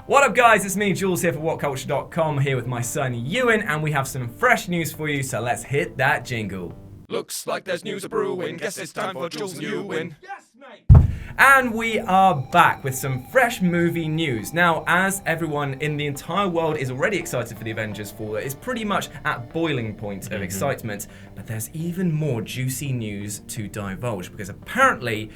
What up, guys? It's me, Jules, here for Whatculture.com, here with my son Ewan, and we have some fresh news for you, so let's hit that jingle. Looks like there's news a-brewing. Guess it's time for Jules' new win. Yes, mate! And we are back with some fresh movie news. Now, as everyone in the entire world is already excited for the Avengers 4, it's pretty much at boiling point of excitement, but there's even more juicy news to divulge, because apparently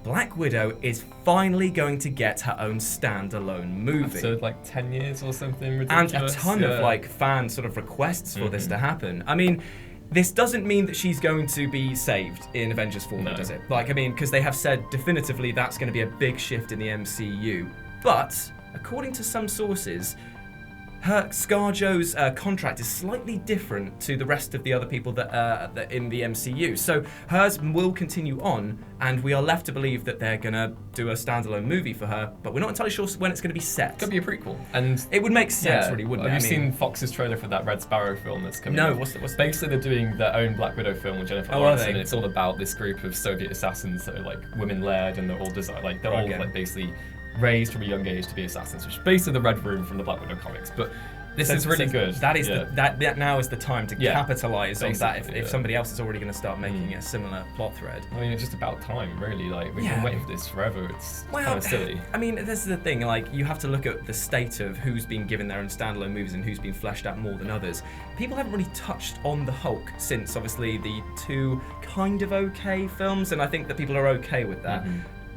Black Widow is finally going to get her own standalone movie. After like 10 years or something ridiculous. And a ton of like fan sort of requests for this to happen. I mean, this doesn't mean that she's going to be saved in Avengers 4, does it? Like, I mean, because they have said definitively that's going to be a big shift in the MCU. But, according to some sources, ScarJo's contract is slightly different to the rest of the other people that in the MCU. So hers will continue on, and we are left to believe that they're gonna do a standalone movie for her, but we're not entirely sure when it's gonna be set. Could be a prequel, and it would make sense, really, wouldn't it? Have you seen Fox's trailer for that Red Sparrow film that's coming? No, out? what's Basically, they're doing their own Black Widow film with Jennifer Lawrence, and it's all about this group of Soviet assassins that are like women-led, and they're all all like basically raised from a young age to be assassins, which is basically the Red Room from the Black Widow comics. But this is really good. That is that now is the time to capitalize on that. If somebody else is already going to start making a similar plot thread. I mean, it's just about time, really. Like we've been waiting for this forever. It's kind of silly. I mean, this is the thing. Like, you have to look at the state of who's been given their own standalone movies and who's been fleshed out more than others. People haven't really touched on the Hulk since, obviously, the two kind of okay films, and I think that people are okay with that.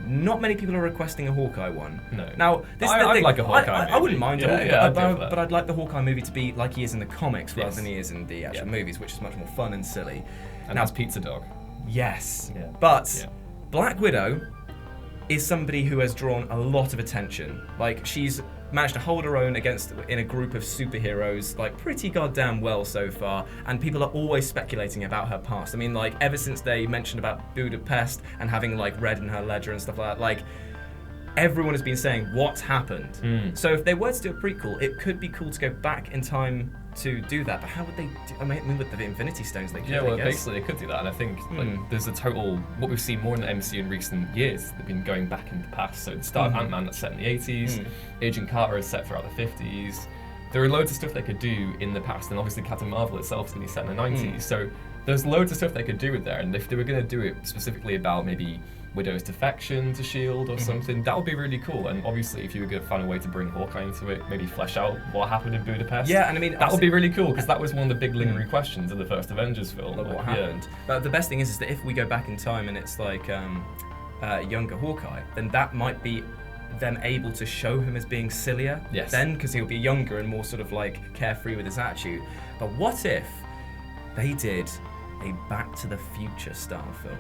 Not many people are requesting a Hawkeye one. No. Now, this is the thing. I'd like a Hawkeye movie. I wouldn't mind but I'd like the Hawkeye movie to be like he is in the comics rather than he is in the actual movies, which is much more fun and silly. And now it's Pizza Dog. Yes. Yeah. But Black Widow is somebody who has drawn a lot of attention. Like, she's managed to hold her own in a group of superheroes, like, pretty goddamn well so far, and people are always speculating about her past. I mean, like, ever since they mentioned about Budapest and having, like, red in her ledger and stuff like that, like, everyone has been saying, what's happened? So if they were to do a prequel, it could be cool to go back in time to do that, but how would they do? I mean, with the Infinity Stones, they could. Yeah, well, basically they could do that, and I think like there's a total. What we've seen more in the MCU in recent years, they've been going back in the past. So the start of Ant-Man that's set in the 80s, Agent Carter is set throughout the 50s. There are loads of stuff they could do in the past, and obviously Captain Marvel itself is going to be set in the 90s. So there's loads of stuff they could do with there, and if they were going to do it specifically about maybe Widow's defection to S.H.I.E.L.D. or something, that would be really cool. And obviously, if you were going to find a way to bring Hawkeye into it, maybe flesh out what happened in Budapest. Yeah, and I mean, that would be really cool, because that was one of the big lingering questions of the first Avengers film. Like, what happened? But the best thing is that if we go back in time and it's like younger Hawkeye, then that might be them able to show him as being sillier then, because he'll be younger and more sort of like carefree with his attitude. But what if they did a Back to the Future style film?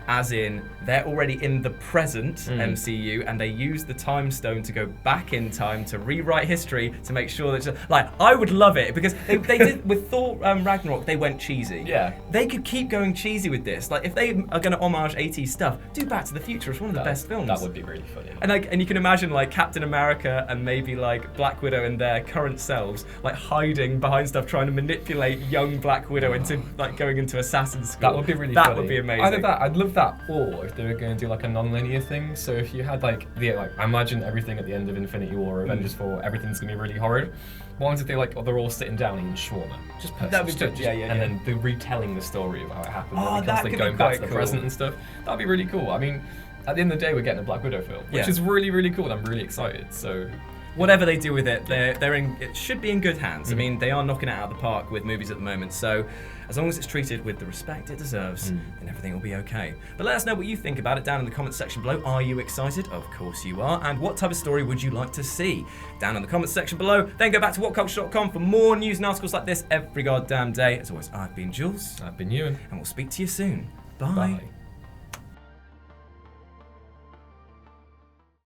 As in, they're already in the present MCU, and they use the time stone to go back in time to rewrite history to make sure that, like, I would love it, because they did with Thor Ragnarok, they went cheesy. Yeah. They could keep going cheesy with this. Like, if they are going to homage 80s stuff, do Back to the Future. It's one of the best films. That would be really funny. And like, and you can imagine like Captain America and maybe like Black Widow in their current selves, like hiding behind stuff, trying to manipulate young Black Widow into like going into assassin school. That would be really funny. That would be amazing. Either that, I'd love that, or if they were going to do like a non-linear thing. So if you had like I imagine everything at the end of Infinity War or Avengers 4, everything's gonna be really horrid. What if they they're all sitting down eating shawarma? Just that'd be good. And then they're retelling the story of how it happened. Oh, that could going back to the present and stuff. That'd be really cool. I mean, at the end of the day, we're getting a Black Widow film, which is really, really cool. And I'm really excited. So whatever they do with it, it should be in good hands. I mean, they are knocking it out of the park with movies at the moment. So as long as it's treated with the respect it deserves, then everything will be okay. But let us know what you think about it down in the comments section below. Are you excited? Of course you are. And what type of story would you like to see? Down in the comments section below. Then go back to Whatculture.com for more news and articles like this every goddamn day. As always, I've been Jules. I've been Ewan. And we'll speak to you soon. Bye. Bye.